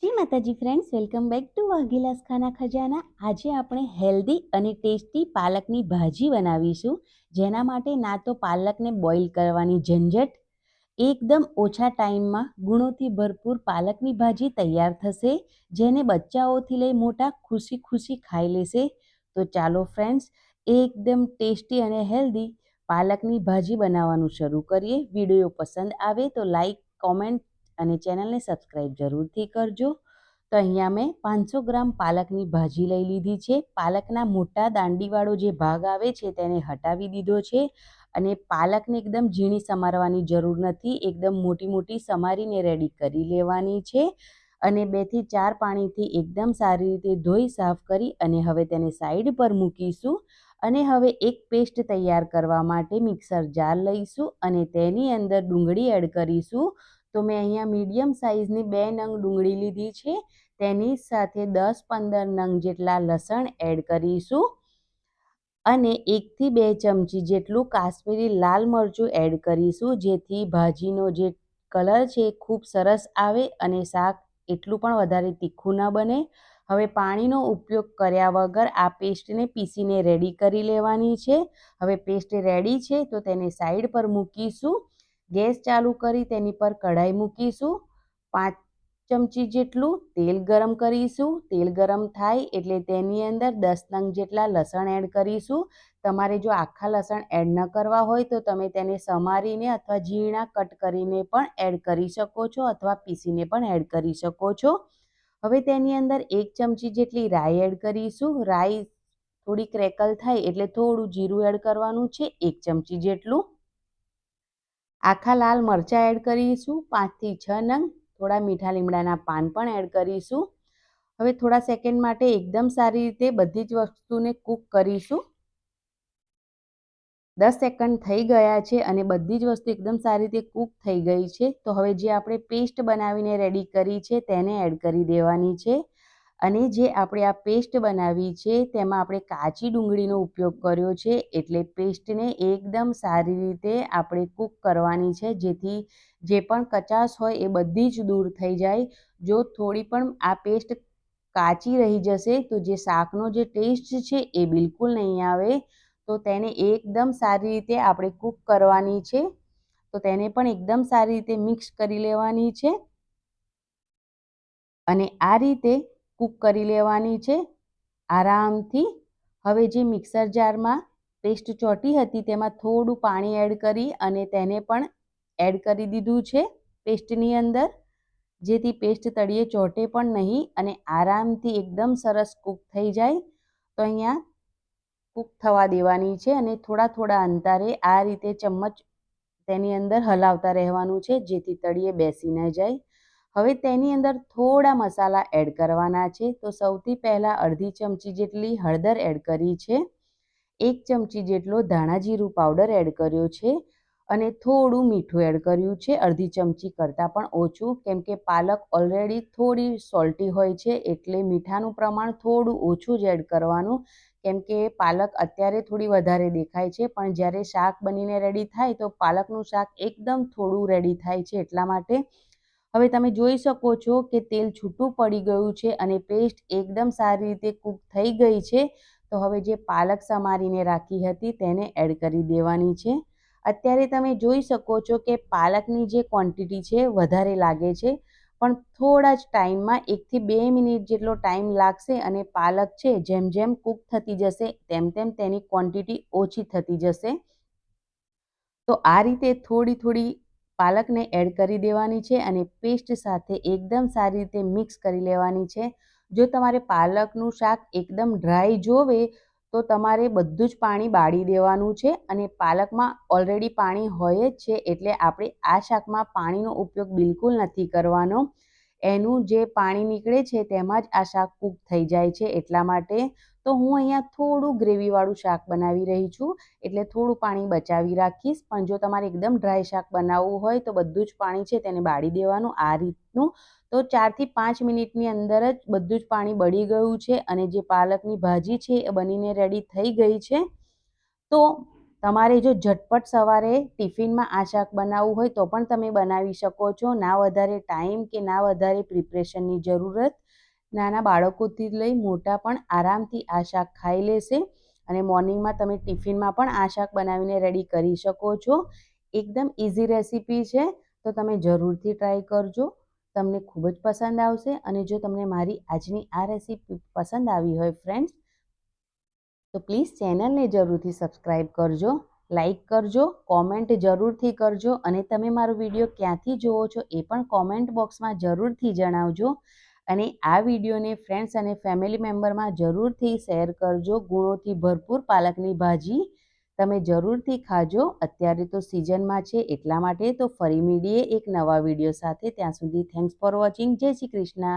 જય માતાજી friends, welcome back to વાઘીલાસ ખાના ખજાના. આજે આપણે હેલ્ધી અને ટેસ્ટી પાલકની ભાજી બનાવીશું. જેના માટે ના તો પાલકને બોઇલ કરવાની ઝંઝટ, એકદમ ઓછા ટાઈમમાં ગુણોથી ભરપૂર પાલકની ભાજી તૈયાર થશે, જેને બચ્ચાઓથી લઈ મોટા ખુશી ખુશી ખાઈ લેશે. તો ચાલો ફ્રેન્ડ્સ, એકદમ ટેસ્ટી અને હેલ્ધી પાલકની ભાજી બનાવવાનું શરૂ કરીએ. વિડીયો પસંદ આવે તો લાઈક, કોમેન્ટ અને ચેનલને સબસ્ક્રાઈબ જરૂરથી કરજો. તો અહીંયા મેં 500 ગ્રામ પાલકની ભાજી લઈ લીધી છે. પાલકના મોટા દાંડીવાળો જે ભાગ આવે છે તેને હટાવી દીધો છે. અને પાલકને એકદમ ઝીણી સમારવાની જરૂર નથી, એકદમ મોટી મોટી સમારીને રેડી કરી લેવાની છે. અને 2 થી 4 પાણીથી એકદમ સારી રીતે ધોઈ સાફ કરી અને હવે તેને સાઈડ પર મૂકીશું. અને હવે એક પેસ્ટ તૈયાર કરવા માટે મિક્સર જાર લઈશું અને તેની અંદર ડુંગળી એડ કરીશું. તો મેં અહીંયા મીડિયમ સાઇઝની 2 નંગ ડુંગળી લીધી છે. તેની સાથે 10-15 નંગ જેટલા લસણ એડ કરીશું અને 1 થી 2 ચમચી જેટલું કાશ્મીરી લાલ મરચું એડ કરીશું, જેથી ભાજીનો જે કલર છે ખૂબ સરસ આવે અને શાક એટલું પણ વધારે તીખું ન બને. હવે પાણીનો ઉપયોગ કર્યા વગર આ પેસ્ટને પીસીને રેડી કરી લેવાની છે. હવે પેસ્ટ રેડી છે તો તેને સાઈડ પર મૂકીશું. ગેસ ચાલુ કરી તેની પર કઢાઈ મૂકીશું. 5 ચમચી જેટલું તેલ ગરમ કરીશું. તેલ ગરમ થાય એટલે તેની અંદર 10 નંગ જેટલા લસણ એડ કરીશું. તમારે જો આખા લસણ એડ ન કરવા હોય તો તમે તેને સમારીને અથવા ઝીણા કટ કરીને પણ એડ કરી શકો છો અથવા પીસીને પણ એડ કરી શકો છો. હવે તેની અંદર 1 ચમચી જેટલી રાઈ એડ કરીશું. રાઈ થોડી ક્રેકલ થાય એટલે થોડું જીરું એડ કરવાનું છે, 1 ચમચી જેટલું. આખા લાલ મરચાં એડ કરીશું, 5 થી 6 નંગ. થોડા મીઠા લીમડાના પાન પણ એડ કરીશું. હવે થોડા સેકન્ડ માટે એકદમ સારી રીતે બધી જ વસ્તુને કૂક કરીશું. 10 સેકન્ડ થઈ ગયા છે અને બધી જ વસ્તુ એકદમ સારી રીતે કૂક થઈ ગઈ છે. તો હવે જે આપણે પેસ્ટ બનાવીને રેડી કરી છે તેને એડ કરી દેવાની છે. અને જે આપણે આ પેસ્ટ બનાવી છે તેમાં આપણે કાચી ડુંગળીનો ઉપયોગ કર્યો છે, એટલે પેસ્ટને એકદમ સારી રીતે આપણે કૂક કરવાની છે, જેથી જે પણ કચાશ હોય એ બધી જ દૂર થઈ જાય. જો થોડી પણ આ પેસ્ટ કાચી રહી જશે તો જે શાકનો જે ટેસ્ટ છે એ બિલકુલ નહીં આવે. તો તેને એકદમ સારી રીતે આપણે કૂક કરવાની છે. તો તેને પણ એકદમ સારી રીતે મિક્સ કરી લેવાની છે અને આ રીતે કૂક કરી લેવાની છે આરામથી. હવે જે મિક્સર જારમાં પેસ્ટ ચોટી હતી તેમાં થોડું પાણી એડ કરી અને તેને પણ એડ કરી દીધું છે પેસ્ટની અંદર, જેથી પેસ્ટ તળિયે ચોંટે પણ નહીં અને આરામથી એકદમ સરસ કૂક થઈ જાય. તો અહીંયા કૂક થવા દેવાની છે અને થોડા થોડા અંતરે આ રીતે ચમચ તેની અંદર હલાવતા રહેવાનું છે, જેથી તળિયે બેસી ન જાય. હવે તેની અંદર થોડા મસાલા એડ કરવાના છે. તો સૌથી પહેલાં અડધી ચમચી જેટલી હળદર એડ કરી છે, 1 ચમચી જેટલો ધાણા જીરું પાવડર એડ કર્યો છે અને થોડું મીઠું એડ કર્યું છે, અડધી ચમચી કરતાં પણ ઓછું, કેમ કે પાલક ઓલરેડી થોડી સોલ્ટી હોય છે એટલે મીઠાનું પ્રમાણ થોડું ઓછું જ એડ કરવાનું. કેમ કે પાલક અત્યારે થોડી વધારે દેખાય છે, પણ જ્યારે શાક બનીને રેડી થાય તો પાલકનું શાક એકદમ થોડું રેડી થાય છે, એટલા માટે. હવે તમે જોઈ શકો છો કે તેલ છૂટું પડી ગયું છે અને પેસ્ટ એકદમ સારી રીતે કૂક થઈ ગઈ છે. તો હવે જે પાલક સમારીને રાખી હતી તેને એડ કરી દેવાની છે. અત્યારે તમે જોઈ શકો છો કે પાલકની જે ક્વોન્ટિટી છે વધારે લાગે છે, પણ થોડા જ ટાઈમમાં 1 થી 2 મિનિટ જેટલો ટાઈમ લાગશે અને પાલક છે જેમ જેમ કૂક થતી જશે તેમ તેમ તેની ક્વોન્ટિટી ઓછી થતી જશે. તો આ રીતે થોડી થોડી પાલકને એડ કરી દેવાની છે અને પેસ્ટ સાથે એકદમ સારી રીતે મિક્સ કરી લેવાની છે. જો તમારે પાલકનું શાક એકદમ ડ્રાય જોવે તો તમારે બધું જ પાણી બાળી દેવાનું છે અને પાલકમાં ઓલરેડી પાણી હોય જ છે, એટલે આપણે આ શાકમાં પાણીનો ઉપયોગ બિલકુલ નથી કરવાનો. એનું જે પાણી નીકળે છે તેમાં જ આ શાક કૂક થઈ જાય છે, એટલા માટે. તો હું અહીંયા થોડું ગ્રેવીવાળું શાક બનાવી રહી છું, એટલે થોડું પાણી બચાવી રાખીશ. પણ જો તમારે એકદમ ડ્રાય શાક બનાવવું હોય તો બધું જ પાણી છે તેને બાળી દેવાનું આ રીતનું. તો 4 થી 5 મિનિટની અંદર જ બધું જ પાણી બળી ગયું છે અને જે પાલકની ભાજી છે એ બનીને રેડી થઈ ગઈ છે. તો તમારે જો ઝટપટ સવારે ટિફિનમાં આ શાક બનાવવું હોય તો પણ તમે બનાવી શકો છો. ના વધારે ટાઈમ કે ના વધારે પ્રિપરેશનની જરૂરત. નાના બાળકોથી લઈ મોટા પણ આરામથી આ શાક ખાઈ લેશે અને મોર્નિંગમાં તમે ટિફિનમાં પણ આ શાક બનાવીને રેડી કરી શકો છો. એકદમ ઇઝી રેસીપી છે, તો તમે જરૂરથી ટ્રાય કરજો. તમને ખૂબ જ પસંદ આવશે. અને જો તમને મારી આજની આ રેસીપી પસંદ આવી હોય ફ્રેન્ડ્સ, તો પ્લીઝ ચેનલને જરૂરથી સબસ્ક્રાઈબ કરજો, લાઈક કરજો, કોમેન્ટ જરૂરથી કરજો અને તમે મારો વિડીયો ક્યાંથી જુઓ છો એ પણ કોમેન્ટ બોક્સમાં જરૂરથી જણાવજો. અને આ વિડીયોને ફ્રેન્ડ્સ અને ફેમિલી મેમ્બરમાં જરૂરથી શેર કરજો. ગુણોથી ભરપૂર પાલકની ભાજી તમે જરૂરથી ખાજો. અત્યારે તો સિઝનમાં છે એટલા માટે. તો ફરી મળીએ એક નવા વિડીયો સાથે. ત્યાં સુધી થેન્ક્સ ફોર વોચિંગ. જય શ્રી કૃષ્ણ.